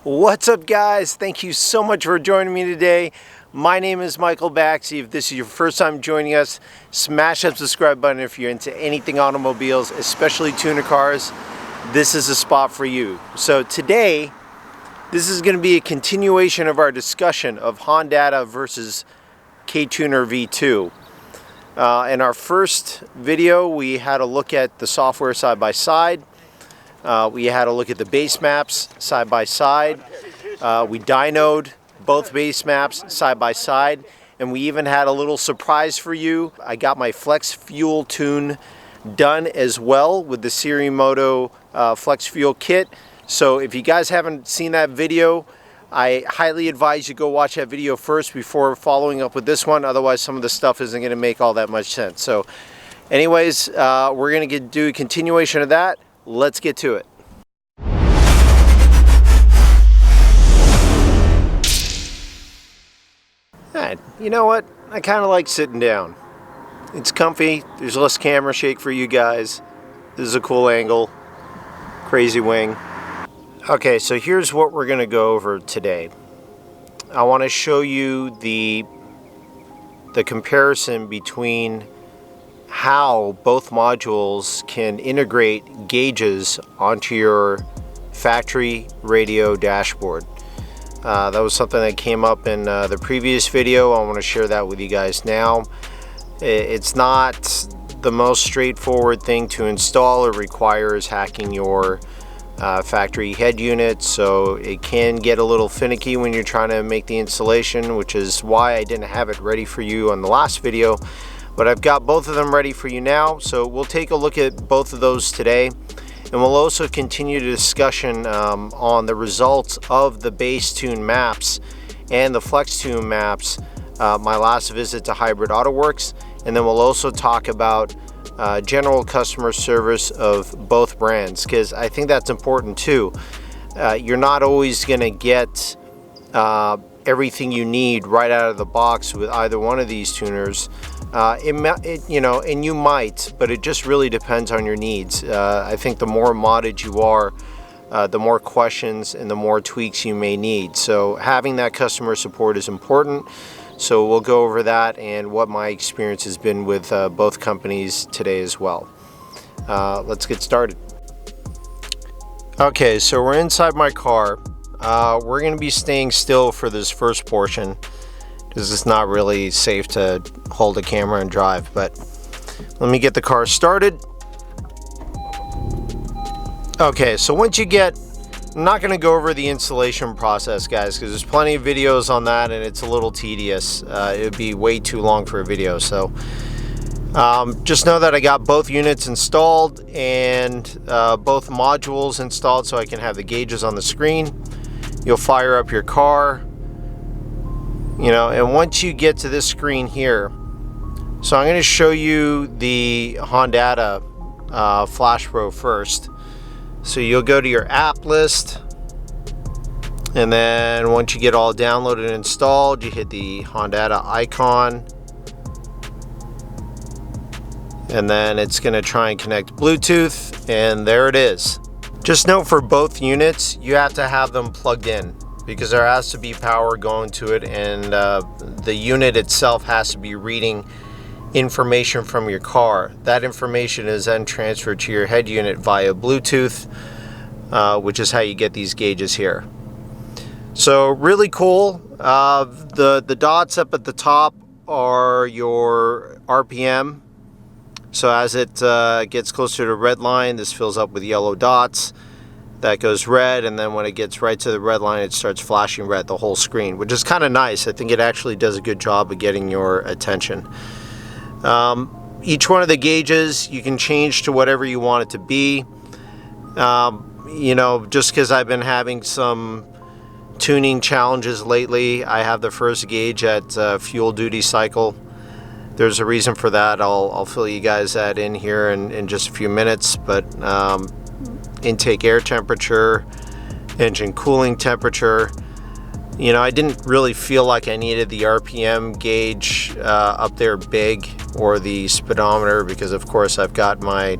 What's up, guys? Thank you so much for joining me today. My name is Michael Baxey. If this is your first time joining us, smash that subscribe button if you're into anything automobiles, especially tuner cars. This is a spot for you. So today, this is going to be a continuation of our discussion of Hondata versus Ktuner V2. In our first video, we had a look at the software side by side. We had a look at the base maps side by side. We dynoed both base maps side by side, and we even had a little surprise for you. I got my flex fuel tune done as well with the Serimoto flex fuel kit. So if you guys haven't seen that video, I highly advise you go watch that video first before following up with this one. Otherwise, some of the stuff isn't going to make all that much sense. So anyways, we're going to do a continuation of that. Let's get to it. Alright, you know what? I kind of like sitting down. It's comfy. There's less camera shake for you guys. This is a cool angle. Crazy wing. Okay, so here's what we're going to go over today. I want to show you the comparison between how both modules can integrate gauges onto your factory radio dashboard. That was something that came up in the previous video. I want to share that with you guys now. It's not the most straightforward thing to install. It requires hacking your factory head unit, so it can get a little finicky when you're trying to make the installation, which is why I didn't have it ready for you on the last video. But I've got both of them ready for you now, so we'll take a look at both of those today, and we'll also continue the discussion on the results of the base tune maps and the flex tune maps, my last visit to Hybrid AutoWorks, and then we'll also talk about general customer service of both brands, because I think that's important too. You're not always going to get everything you need right out of the box with either one of these tuners. You know, and you might, but it just really depends on your needs. I think the more modded you are, the more questions and the more tweaks you may need. So having that customer support is important. So we'll go over that and what my experience has been with both companies today as well. Let's get started. Okay, so we're inside my car. We're going to be staying still for this first portion, because it's not really safe to hold a camera and drive. But let me get the car started. Okay, so once you get, I'm not going to go over the installation process, guys, because there's plenty of videos on that and it's a little tedious. It would be way too long for a video. So just know that I got both units installed and both modules installed so I can have the gauges on the screen. You'll fire up your car. You know, and once you get to this screen here, so I'm going to show you the Hondata Flash Pro first. So you'll go to your app list, and then once you get all downloaded and installed, you hit the Hondata icon, and then it's going to try and connect Bluetooth, and there it is. Just note, for both units, you have to have them plugged in, because there has to be power going to it, and the unit itself has to be reading information from your car. That information is then transferred to your head unit via Bluetooth, which is how you get these gauges here. So really cool. The dots up at the top are your RPM. So as it gets closer to the red line, this fills up with yellow dots. That goes red, and then when it gets right to the red line, it starts flashing red the whole screen, which is kind of nice. I think it actually does a good job of getting your attention. Each one of the gauges you can change to whatever you want it to be. You know, just because I've been having some tuning challenges lately, I have the first gauge at fuel duty cycle. There's a reason for that. I'll fill you guys that in here in just a few minutes, but intake air temperature, engine cooling temperature. You know, I didn't really feel like I needed the RPM gauge up there big, or the speedometer, because of course I've got my,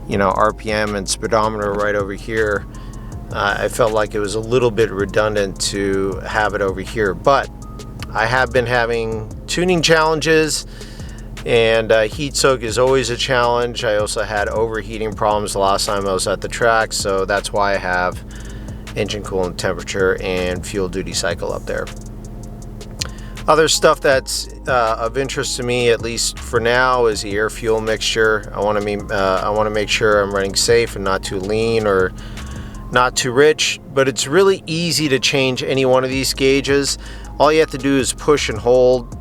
you know, RPM and speedometer right over here. I felt like it was a little bit redundant to have it over here, but I have been having tuning challenges, and heat soak is always a challenge. I also had overheating problems the last time I was at the track, so that's why I have engine coolant temperature and fuel duty cycle up there. Other stuff that's of interest to me, at least for now, is the air fuel mixture. I want to make sure I'm running safe and not too lean or not too rich, but it's really easy to change any one of these gauges. All you have to do is push and hold,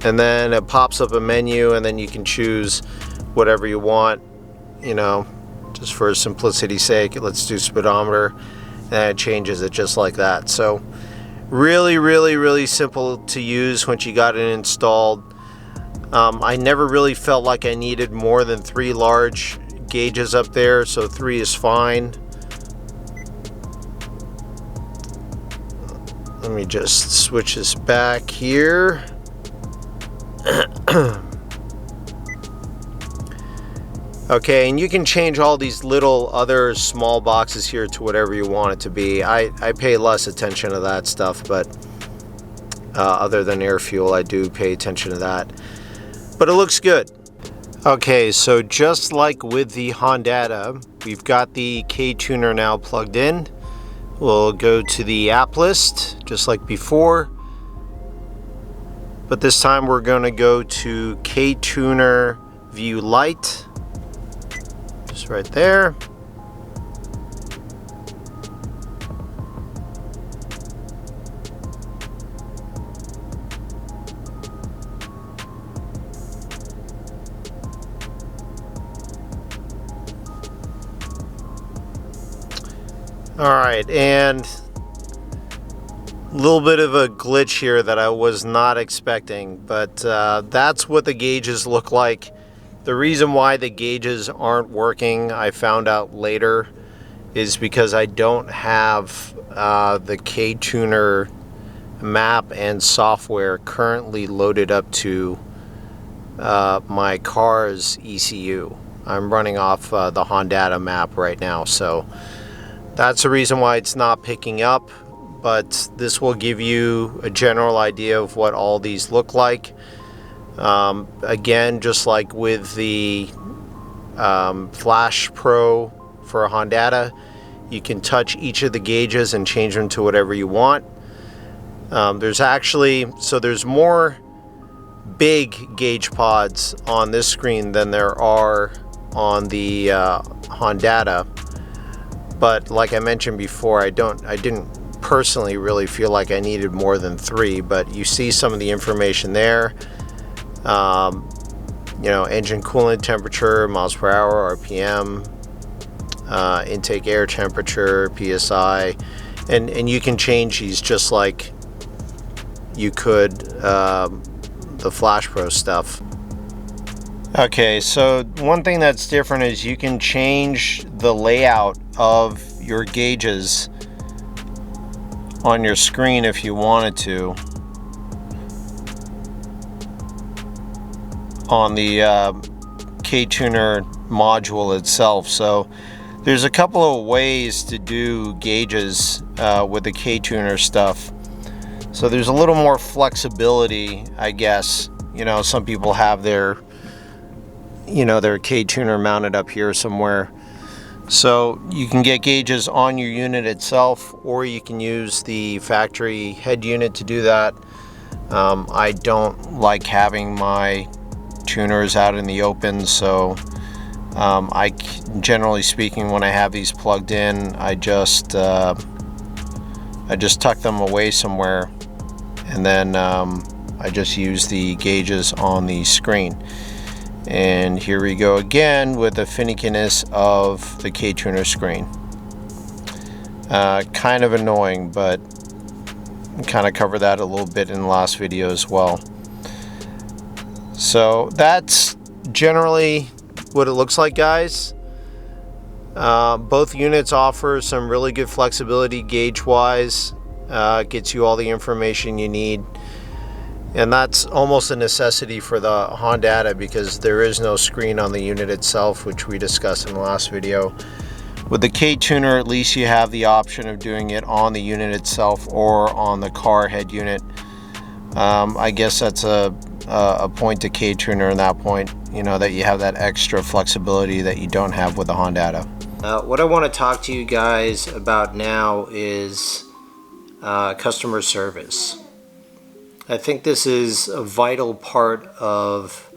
and then it pops up a menu, and then you can choose whatever you want. You know, just for simplicity's sake, let's do speedometer, and it changes it just like that. So really simple to use once you got it installed. I never really felt like I needed more than 3 large gauges up there, so 3 is fine. Let me just switch this back here. Okay, and you can change all these little other small boxes here to whatever you want it to be. I pay less attention to that stuff, but other than air fuel, I do pay attention to that. But it looks good. Okay, so just like with the Hondata, we've got the Ktuner now plugged in. We'll go to the app list, just like before. But this time we're going to go to Ktuner View Lite. Just right there. All right, and a little bit of a glitch here that I was not expecting, but that's what the gauges look like. The reason why the gauges aren't working, I found out later, is because I don't have the Ktuner map and software currently loaded up to my car's ECU. I'm running off the Hondata map right now, so that's the reason why it's not picking up, but this will give you a general idea of what all these look like. Again, just like with the Flash Pro for a Hondata, you can touch each of the gauges and change them to whatever you want. There's more big gauge pods on this screen than there are on the Hondata. But like I mentioned before, I didn't personally really feel like I needed more than 3, but you see some of the information there. You know, engine coolant temperature, miles per hour, RPM, intake air temperature, PSI, and you can change these just like you could the Flash Pro stuff. Okay, so one thing that's different is you can change the layout of your gauges on your screen if you wanted to on the Ktuner module itself. So there's a couple of ways to do gauges with the Ktuner stuff. So there's a little more flexibility, I guess. You know, some people have their Ktuner mounted up here somewhere. So you can get gauges on your unit itself, or you can use the factory head unit to do that. I don't like having my tuners out in the open, so generally speaking, when I have these plugged in, I just tuck them away somewhere, and then I just use the gauges on the screen. And here we go again with the finickiness of the Ktuner screen. Kind of annoying, but kind of covered that a little bit in the last video as well. So that's generally what it looks like, guys. Both units offer some really good flexibility gauge wise. Gets you all the information you need. And that's almost a necessity for the Hondata because there is no screen on the unit itself, which we discussed in the last video. With the Ktuner, at least you have the option of doing it on the unit itself or on the car head unit. I guess that's a point to Ktuner in that point, you know, that you have that extra flexibility that you don't have with the Hondata. What I want to talk to you guys about now is customer service. I think this is a vital part of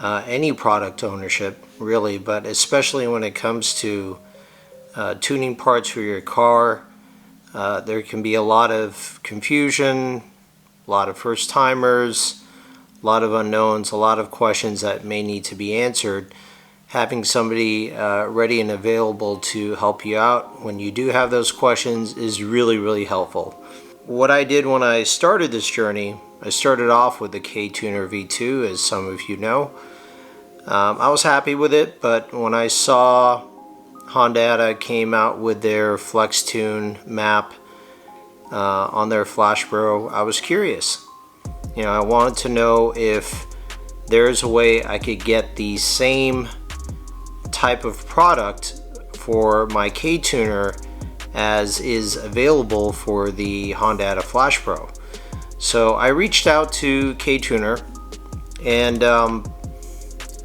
any product ownership, really, but especially when it comes to tuning parts for your car. There can be a lot of confusion, a lot of first-timers, a lot of unknowns, a lot of questions that may need to be answered. Having somebody ready and available to help you out when you do have those questions is really, really helpful. What I did when I started this journey, I started off with the Ktuner V2, as some of you know. I was happy with it, but when I saw Hondata came out with their FlexTune map on their Flash Bro, I was curious. You know, I wanted to know if there's a way I could get the same type of product for my Ktuner as is available for the Hondata Flash Pro. So I reached out to Ktuner, and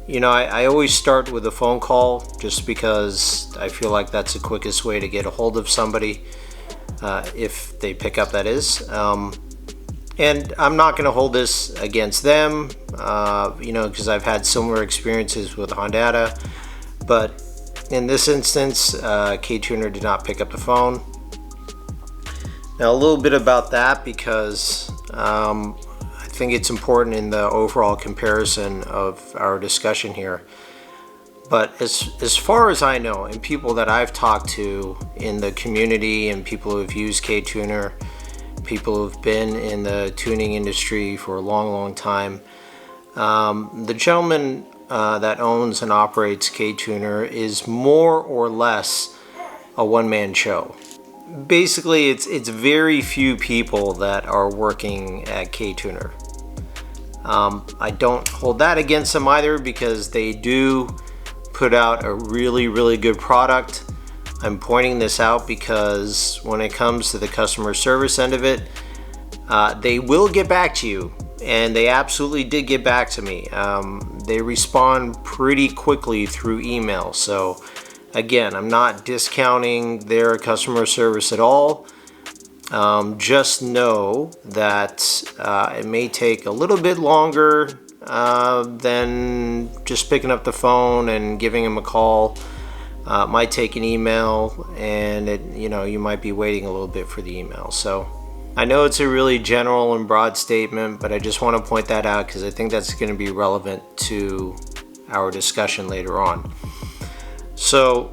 you know, I always start with a phone call just because I feel like that's the quickest way to get a hold of somebody, if they pick up, that is. And I'm not going to hold this against them, you know, because I've had similar experiences with Hondata. But in this instance, Ktuner did not pick up the phone. Now, a little bit about that, because I think it's important in the overall comparison of our discussion here. But as far as I know, and people that I've talked to in the community and people who have used Ktuner, people who've been in the tuning industry for a long, long time, the gentleman that owns and operates Ktuner is more or less a one-man show. Basically, it's very few people that are working at Ktuner. I don't hold that against them either, because they do put out a really, really good product. I'm pointing this out because when it comes to the customer service end of it, they will get back to you, and they absolutely did get back to me. They respond pretty quickly through email. So again, I'm not discounting their customer service at all. Just know that it may take a little bit longer than just picking up the phone and giving them a call. Might take an email, and you know, you might be waiting a little bit for the email. So I know it's a really general and broad statement, but I just want to point that out because I think that's going to be relevant to our discussion later on. So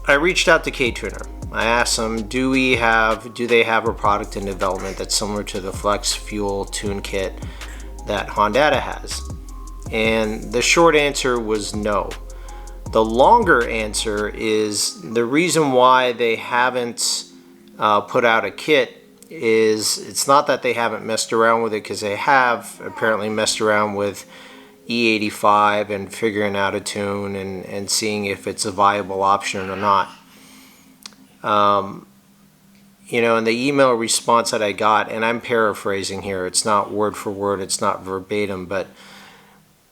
I reached out to Ktuner. I asked them, do they have a product in development that's similar to the Flex Fuel Tune Kit that Hondata has? And the short answer was no. The longer answer is the reason why they haven't put out a kit is it's not that they haven't messed around with it, because they have apparently messed around with E85 and figuring out a tune and seeing if it's a viable option or not. You know, in the email response that I got, and I'm paraphrasing here, it's not word for word, it's not verbatim, but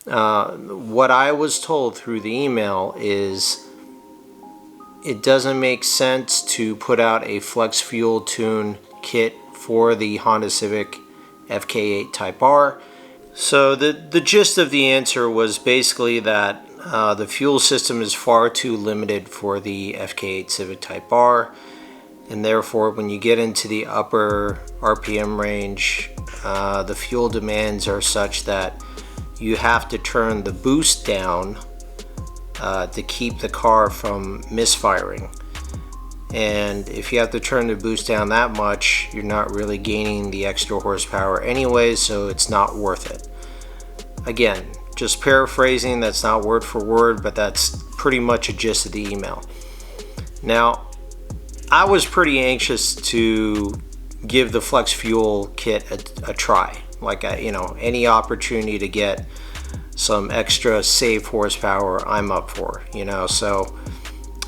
what I was told through the email is it doesn't make sense to put out a Flex Fuel Tune kit for the Honda Civic FK8 Type R. So the gist of the answer was basically that the fuel system is far too limited for the FK8 Civic Type R, and therefore when you get into the upper RPM range, the fuel demands are such that you have to turn the boost down to keep the car from misfiring. And if you have to turn the boost down that much, you're not really gaining the extra horsepower anyway, so it's not worth it. Again, just paraphrasing, that's not word for word, but that's pretty much a gist of the email. Now, I was pretty anxious to give the Flex Fuel kit a try. Like, you know, any opportunity to get some extra safe horsepower, I'm up for, you know. So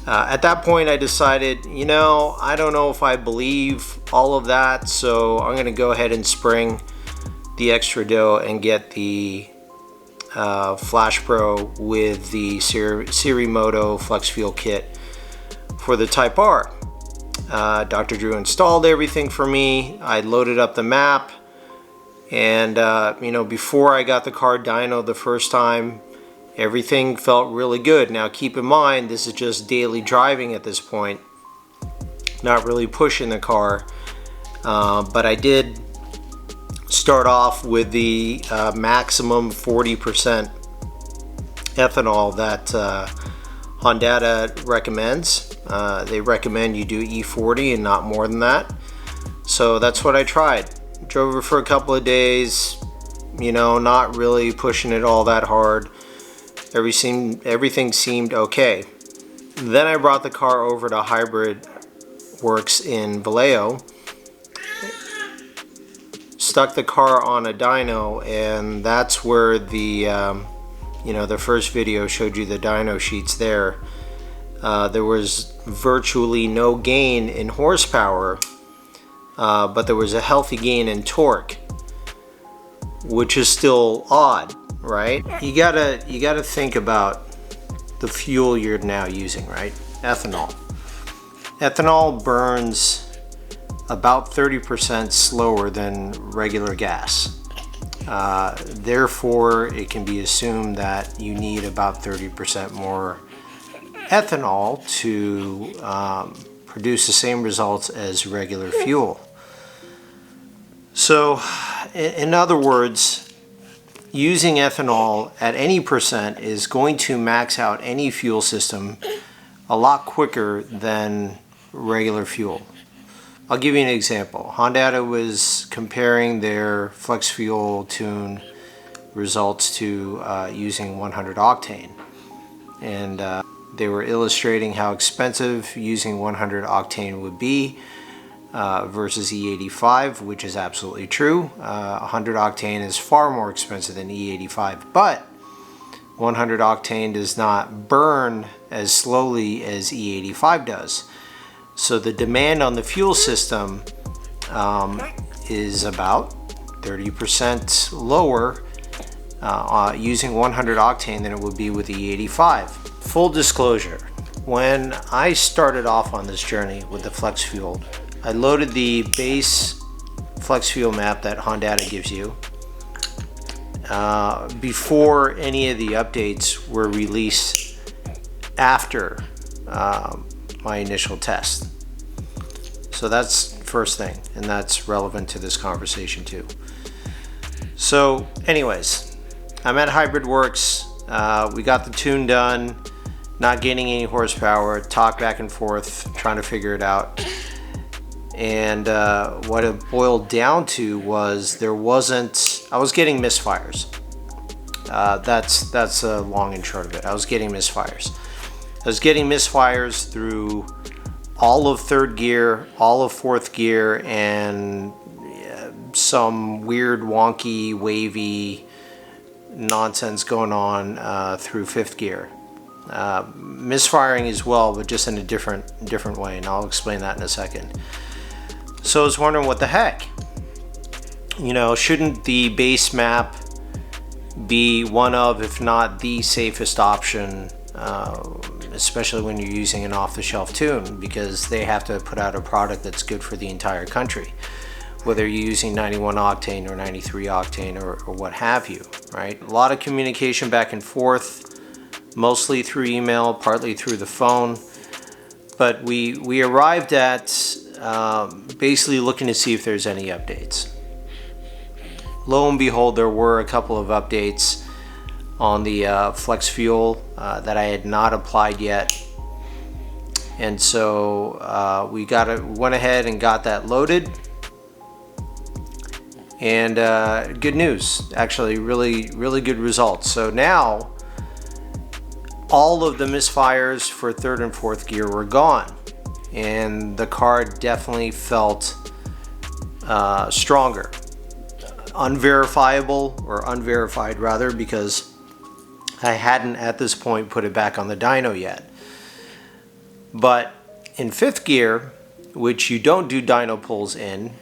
At that point I decided, you know, I don't know if I believe all of that, so I'm going to go ahead and spring the extra dough and get the Flash Pro with the Sirimoto Flex Fuel kit for the Type R. Dr. Drew installed everything for me. I loaded up the map, and you know, before I got the car dyno the first time, everything felt really good. Now keep in mind, this is just daily driving at this point, not really pushing the car, but I did start off with the maximum 40% ethanol that Hondata recommends. They recommend you do E40 and not more than that. So that's what I tried. Drove it for a couple of days, you know, not really pushing it all that hard. Everything seemed okay. Then I brought the car over to Hybrid Works in Vallejo, stuck the car on a dyno, and that's where the you know, the first video showed you the dyno sheets there. There was virtually no gain in horsepower, but there was a healthy gain in torque, which is still odd, right? You gotta think about the fuel you're now using, right? Ethanol. Ethanol burns about 30% slower than regular gas. Therefore, it can be assumed that you need about 30% more ethanol to produce the same results as regular fuel. So, in other words, using ethanol at any percent is going to max out any fuel system a lot quicker than regular fuel. I'll give you an example. Hondata was comparing their flex fuel tune results to using 100 octane, and they were illustrating how expensive using 100 octane would be versus E85, which is absolutely true. 100 octane is far more expensive than E85, but 100 octane does not burn as slowly as E85 does. So the demand on the fuel system is about 30% lower using 100 octane than it would be with E85. Full disclosure, when I started off on this journey with the flex fuel, I loaded the base flex fuel map that Hondata gives you before any of the updates were released after my initial test. So that's first thing, and that's relevant to this conversation too. So anyways, I'm at Hybrid Works. We got the tune done, not gaining any horsepower, talk back and forth, trying to figure it out. And what it boiled down to was I was getting misfires. That's a long and short of it. I was getting misfires. I was getting misfires through all of third gear, all of fourth gear, and some weird, wonky, wavy nonsense going on through fifth gear. Misfiring as well, but just in a different way, and I'll explain that in a second. So I was wondering, what the heck? You know, shouldn't the base map be one of, if not the safest option, especially when you're using an off-the-shelf tune, because they have to put out a product that's good for the entire country, whether you're using 91 octane or 93 octane or what have you, right? A lot of communication back and forth, mostly through email, partly through the phone, but we arrived at basically looking to see if there's any updates. Lo and behold, there were a couple of updates on the flex fuel that I had not applied yet, and so we went ahead and got that loaded. And good news, actually, really good results. So now all of the misfires for third and fourth gear were gone, and the car definitely felt stronger. Unverifiable, or unverified rather, because I hadn't at this point put it back on the dyno yet. But in fifth gear, which you don't do dyno pulls in,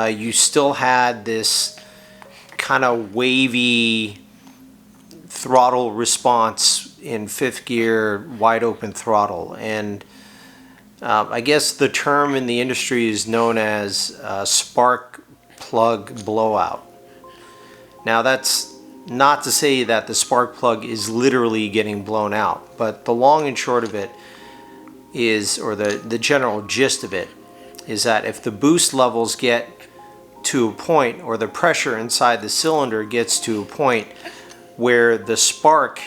you still had this kind of wavy throttle response in fifth gear, wide open throttle. And I guess the term in the industry is known as spark plug blowout. Now that's not to say that the spark plug is literally getting blown out, but the long and short of it is, or the general gist of it, is that if the boost levels get to a point, or the pressure inside the cylinder gets to a point where the spark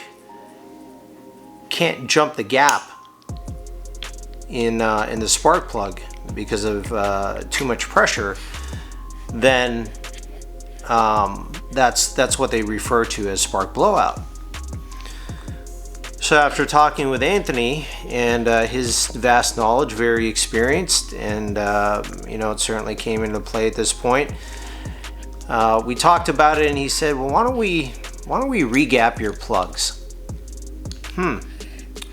can't jump the gap in the spark plug because of too much pressure, then that's what they refer to as spark blowout. So after talking with Anthony and his vast knowledge, very experienced, and you know, it certainly came into play at this point, we talked about it, and he said, well, why don't we regap your plugs?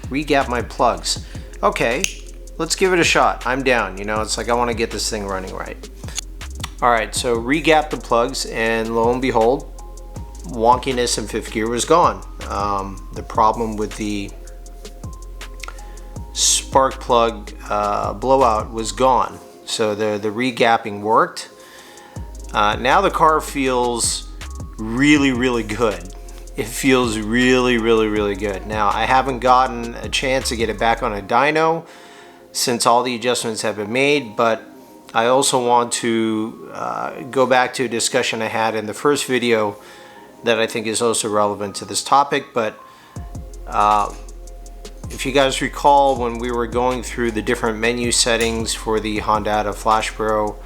Regap my plugs. Okay, let's give it a shot. I'm down. You know, it's like I want to get this thing running right. All right, so regap the plugs, and lo and behold, wonkiness in fifth gear was gone. The problem with the spark plug blowout was gone. So the regapping worked. Now the car feels really good. It feels really good. Now I haven't gotten a chance to get it back on a dyno since all the adjustments have been made, but I also want to go back to a discussion I had in the first video that I think is also relevant to this topic. But if you guys recall, when we were going through the different menu settings for the Hondata Flash Pro,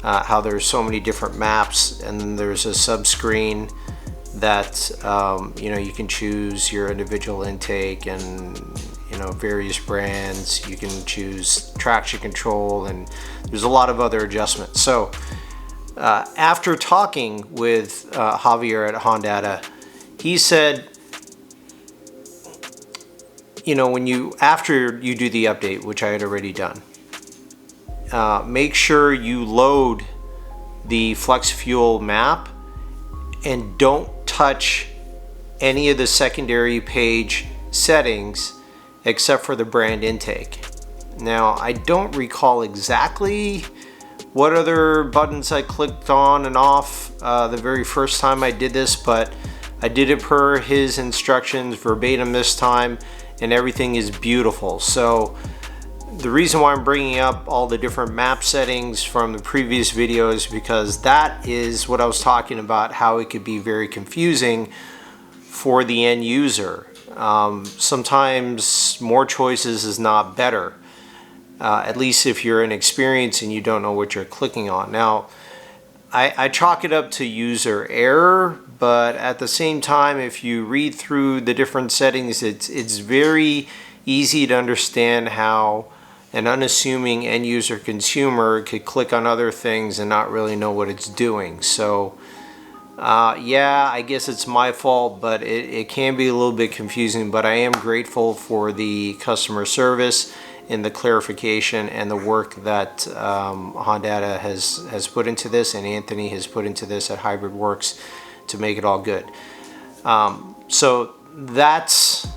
how there's so many different maps, and then there's a sub screen that you know, you can choose your individual intake and, you know, various brands. You can choose traction control, and there's a lot of other adjustments. So after talking with Javier at Hondata, he said, you know, after you do the update, which I had already done, make sure you load the flex fuel map and don't touch any of the secondary page settings except for the brand intake. Now, I don't recall exactly what other buttons I clicked on and off the very first time I did this, but I did it per his instructions verbatim this time, and everything is beautiful. So the reason why I'm bringing up all the different map settings from the previous video is because that is what I was talking about, how it could be very confusing for the end user. Sometimes more choices is not better, at least if you're inexperienced and you don't know what you're clicking on. Now, I chalk it up to user error, but at the same time, if you read through the different settings, it's very easy to understand how an unassuming end user consumer could click on other things and not really know what it's doing. So yeah, I guess it's my fault, but it can be a little bit confusing, but I am grateful for the customer service and the clarification and the work that Hondata has put into this, and Anthony has put into this at Hybrid Works to make it all good. So that's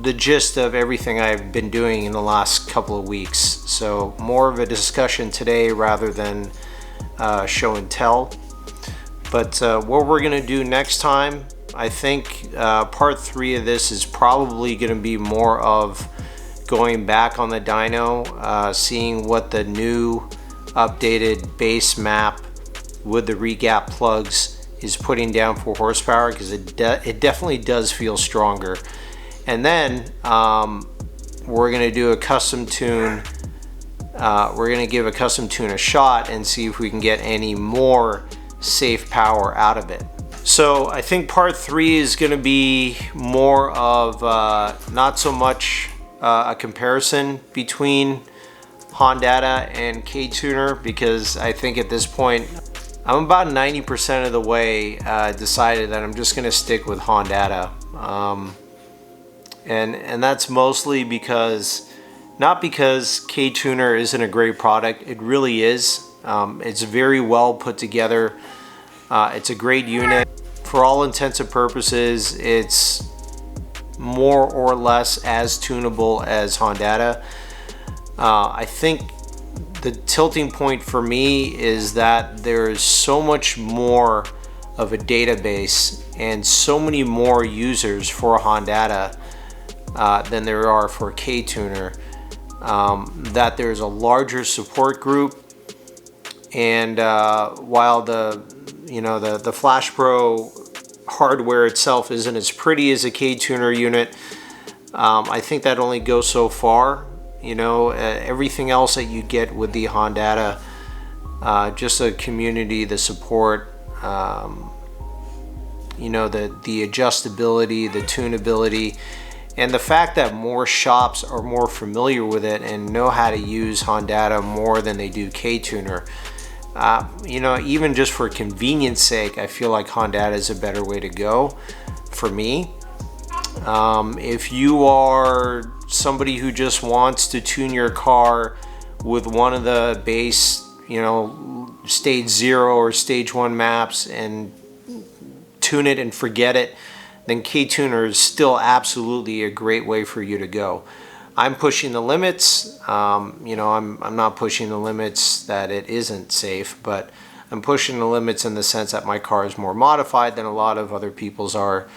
the gist of everything I've been doing in the last couple of weeks. So more of a discussion today rather than show and tell. But what we're gonna do next time, I think part 3 of this is probably gonna be more of going back on the dyno, seeing what the new updated base map with the regap plugs is putting down for horsepower, because it definitely does feel stronger. And then we're going to do a custom tune. We're going to give a custom tune a shot and see if we can get any more safe power out of it. So I think part 3 is going to be more of not so much a comparison between Hondata and Ktuner, because I think at this point I'm about 90% of the way decided that I'm just going to stick with Hondata. And that's mostly because, not because Ktuner isn't a great product. It really is. It's very well put together. It's a great unit. For all intents and purposes, it's more or less as tunable as Hondata. I think the tilting point for me is that there's so much more of a database and so many more users for Hondata than there are for Ktuner, that there's a larger support group. And while the Flash Pro hardware itself isn't as pretty as a Ktuner unit, I think that only goes so far. Everything else that you get with the Hondata, just the community, the support, the adjustability, the tunability, and the fact that more shops are more familiar with it and know how to use Hondata more than they do Ktuner. Even just for convenience sake, I feel like Hondata is a better way to go for me. If you are somebody who just wants to tune your car with one of the base, stage 0 or stage 1 maps and tune it and forget it, then Ktuner is still absolutely a great way for you to go. I'm pushing the limits. I'm not pushing the limits that it isn't safe, but I'm pushing the limits in the sense that my car is more modified than a lot of other people's are.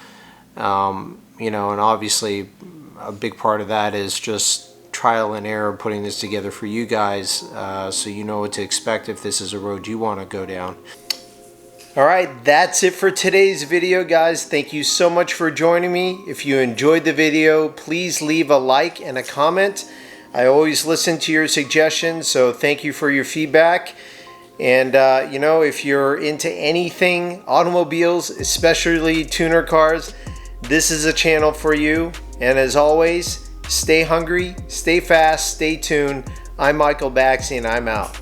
And obviously a big part of that is just trial and error, putting this together for you guys, so you know what to expect if this is a road you want to go down. Alright, that's it for today's video, guys. Thank you so much for joining me. If you enjoyed the video, please leave a like and a comment. I always listen to your suggestions, so thank you for your feedback. And if you're into anything automobiles, especially tuner cars, this is a channel for you. And as always, stay hungry, stay fast, stay tuned. I'm Michael Baxi, and I'm out.